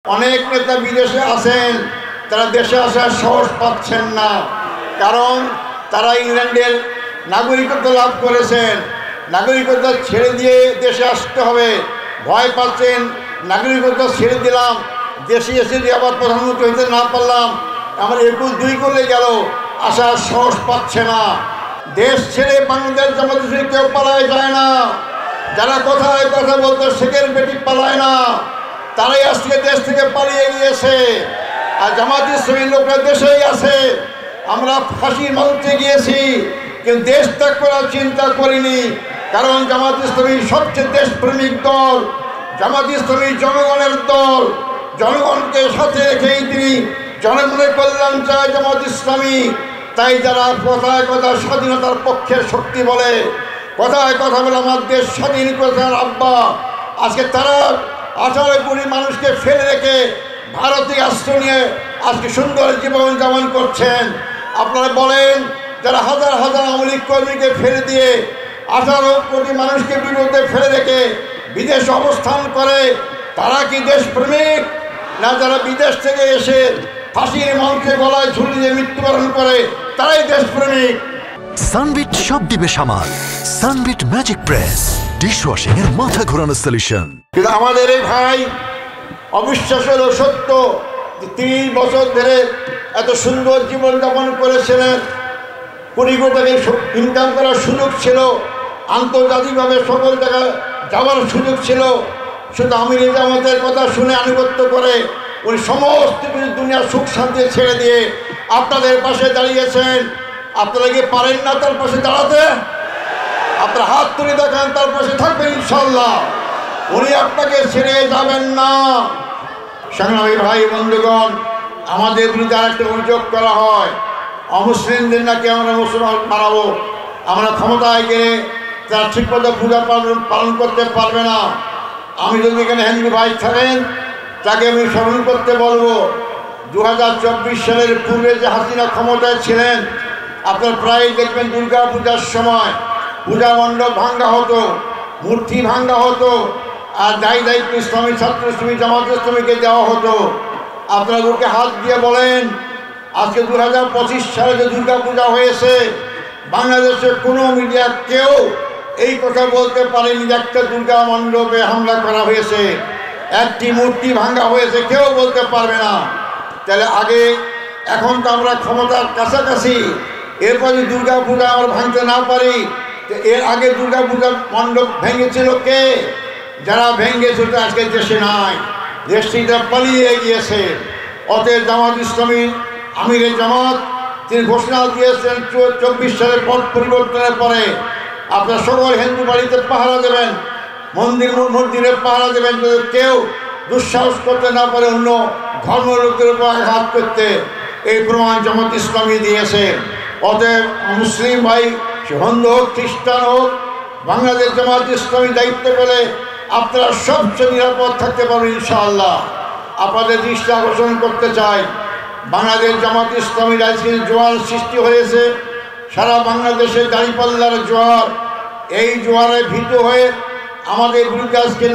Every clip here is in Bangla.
অনেক নেতা বিদেশে আছেন, তারা দেশে আসার সাহস পাচ্ছেন না, কারণ তারা ইংল্যান্ডের নাগরিকত্ব লাভ করেছেন। নাগরিকত্ব ছেড়ে দিয়ে দেশে আসতে হবে, ভয় পাচ্ছেন। নাগরিকত্ব ছেড়ে দিলাম, দেশে এসে যে আবার প্রধানমন্ত্রী হতে না পারলাম, আমার 21-2 করলে গেল, আসার সাহস পাচ্ছে না। দেশ ছেড়ে বাংলাদেশ জামাত ইসলামী কেউ পালায় যায় না। যারা কথায় কথা বলতো শেখের বেটি পালায় না, তারাই আজকে দেশ থেকে পালিয়ে গিয়েছে। আর জামাত ইসলামীর লোকরা দেশেই আছে। আমরা ফাঁসির মঞ্চে গিয়েছি, কিন্তু দেশ ত্যাগ করার চিন্তা করিনি, কারণ জামাত ইসলামী সবচেয়ে দেশপ্রেমিক দল। জামাত ইসলামী জনগণের দল, জনগণকে সাথে রেখেই তিনি জনগণের কল্যাণ চায় জামাত ইসলামী। তাই যারা কথায় কথা স্বাধীনতার পক্ষের শক্তি বলে, কথায় কথা বলে আমার দেশ স্বাধীন করেছেন আব্বা, আজকে তারা 18 কোটি মানুষকে ফেলে রেখে ভারতে আশ্রয় নিয়ে আজকে সুন্দর জীবনযাপন করছেন। আপনারা বলেন, যারা হাজার হাজার আওয়ামী লীগ কর্মীকে ফেলে দিয়ে 18 কোটি মানুষকে বিরুদ্ধে ফেলে রেখে বিদেশ অবস্থান করে, তারা কি দেশপ্রেমিক? না, যারা বিদেশ থেকে এসে ফাঁসির মঞ্চে গলায় ঝুলিয়ে মৃত্যুবরণ করে, তারাই দেশপ্রেমিক। সানবিট সব দিবে সামাল। সানবিট ম্যাজিক প্রেস ডিশওয়াশিং এর মাথা ঘোরানো সলিউশন। কিন্তু আমাদের এই ভাই, অবিশ্বাস হলো সত্য, 30 বছর ধরে এত সুন্দর জীবনযাপন করেছিলেন, কোটি কোটি টাকা ইনকাম করার সুযোগ ছিল, আন্তর্জাতিকভাবে সকল জায়গায় যাওয়ার সুযোগ ছিল। শুধু আমির জামাতের কথা শুনে আনুগত্য করে উনি সমস্ত কিছু দুনিয়ার সুখ শান্তি ছেড়ে দিয়ে আপনাদের পাশে দাঁড়িয়েছেন। আপনারা কি পারেন না তার পাশে দাঁড়াতে? আপনার হাত তুলে দেখান, তার পাশে থাকবেন ইনশাল্লাহ। উনি আপনাকে ছেড়ে যাবেন না। সংগ্রামী ভাই বন্ধুগণ, আমাদের বিরুদ্ধে আরেকটা অভিযোগ করা হয়, অমুসলিমদের নাকি আমরা মুসলমান বানাবো, আমরা ক্ষমতায় গেলে তারা ঠিকমতো পূজা পালন করতে পারবে না। আমি যদি এখানে হিন্দু ভাই থাকেন, তাকে আমি স্মরণ করতে বলবো, 2024 সালের পূর্বে যে হাসিনা ক্ষমতায় ছিলেন, আপনার প্রায় দেখবেন দুর্গা পূজার সময় পূজা মণ্ডপ ভাঙ্গা হতো, মূর্তি ভাঙ্গা হতো, আর দায়িত্ব ইসলামী ছাত্র ইসলামী জামাত ইসলামীকে দেওয়া হতো। আপনারা বুকে হাত দিয়ে বলেন, আজকে 2025 সালে যে দুর্গা পূজা হয়েছে, বাংলাদেশের কোনো মিডিয়া কেউ এই কথা বলতে পারেনি যে একটা দুর্গা মণ্ডপে হামলা করা হয়েছে, একটি মূর্তি ভাঙ্গা হয়েছে, কেউ বলতে পারবে না। তাহলে আগে, এখন তো আমরা ক্ষমতার কাছাকাছি, এরপর যদি দুর্গা পূজা আমরা ভাঙতে না পারি, এর আগে দুর্গা পূজার মণ্ডপ ভেঙেছিল কে? যারা ভেঙেছিল আজকে দেশে নাই, দেশটিটা পালিয়ে গিয়েছে। অতএব জামাত ইসলামী আমিরে জামাত তিনি ঘোষণা দিয়েছেন 24 সালের পট পরিবর্তনের পরে আপনারা সকল হিন্দু বাড়িতে পাহারা দেবেন, মন্দিরে পাহারা দেবেন, যদি কেউ দুঃসাহস করতে না পারে অন্য ধর্মলোকের উপর আঘাত করতে। এই প্রমাণ জামাত ইসলামী দিয়েছে। অতএব মুসলিম ভাই, হিন্দু হোক খ্রিস্টান হোক, বাংলাদেশ জামাত ইসলামী দায়িত্ব পেলে আপনারা সবচেয়ে নিরাপদ থাকতে পারবেন ইনশাআল্লাহ। আপনাদের দৃষ্টি আকর্ষণ করতে চাই, বাংলাদেশ জামাত ইসলামীর আজকে জোয়ার সৃষ্টি হয়েছে, সারা বাংলাদেশে দাঁড়িপাল্লার জোয়ার। এই জোয়ারে ভীত হয়ে আমাদের বিরুদ্ধে আজকে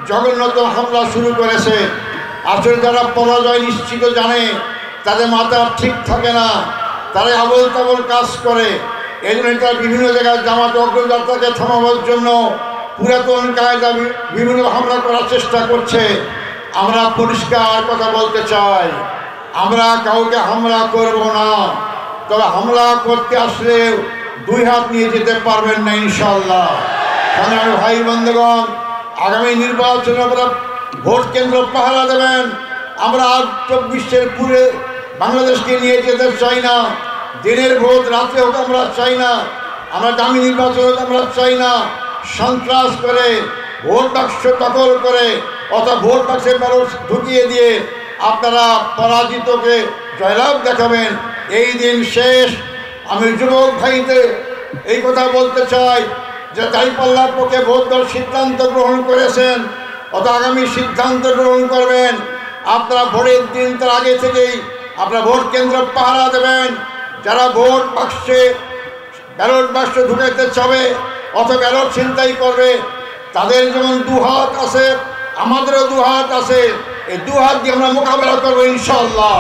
জঘন্যতম হামলা শুরু করেছে। আসলে যারা পরাজয় নিশ্চিত জানে, তাদের মাথা ঠিক থাকে না, তারা আবল তাবল কাজ করে। এই জন্য তারা বিভিন্ন জায়গায় জামাত অগ্রযাত্রাকে থামাবার জন্য পুরাতন কায়দা বিভিন্ন হামলা করার চেষ্টা করছে। আমরা পরিষ্কার কথা বলতে চাই, আমরা কাউকে হামলা করব না, তবে হামলা করতে আসলে 2 হাত নিয়ে যেতে পারবেন না ইনশাআল্লাহ। সংগ্রামী ভাই বন্ধুগণ, আগামী নির্বাচনে আমরা ভোট কেন্দ্র পাহারা দেবেন। আমরা 24 পুরে বাংলাদেশকে নিয়ে যেতে চাই না। দিনের ভোট রাতে হোক আমরা চাই না, আমরা দামি নির্বাচন হোক আমরা চাই না। সন্ত্রাস করে, ভোট বাক্স দখল করে, অথবা ভোট বাক্সে ব্যালট ঢুকিয়ে দিয়ে আপনারা পরাজিতকে জয়লাভ দেখাবেন, এই দিন শেষ। আমি যুবক ভাইদের এই কথা বলতে চাই যে দাঁড়িপাল্লার পক্ষে ভোট দেওয়ার সিদ্ধান্ত গ্রহণ করেছেন, অথবা আগামী সিদ্ধান্ত গ্রহণ করবেন। আপনারা ভোটের দিন তার আগে থেকেই আপনারা ভোট কেন্দ্র পাহারা দেবেন। যারা ভোট বাক্সে ব্যালট বাক্স ঢুকাইতে চাবে অথবা ব্যালট ছিনতাই করবে, তাদের যেমন 2 হাত আছে, আমাদেরও 2 হাত আছে। এই দু হাত দিয়ে আমরা মোকাবেলা করবো ইনশাআল্লাহ।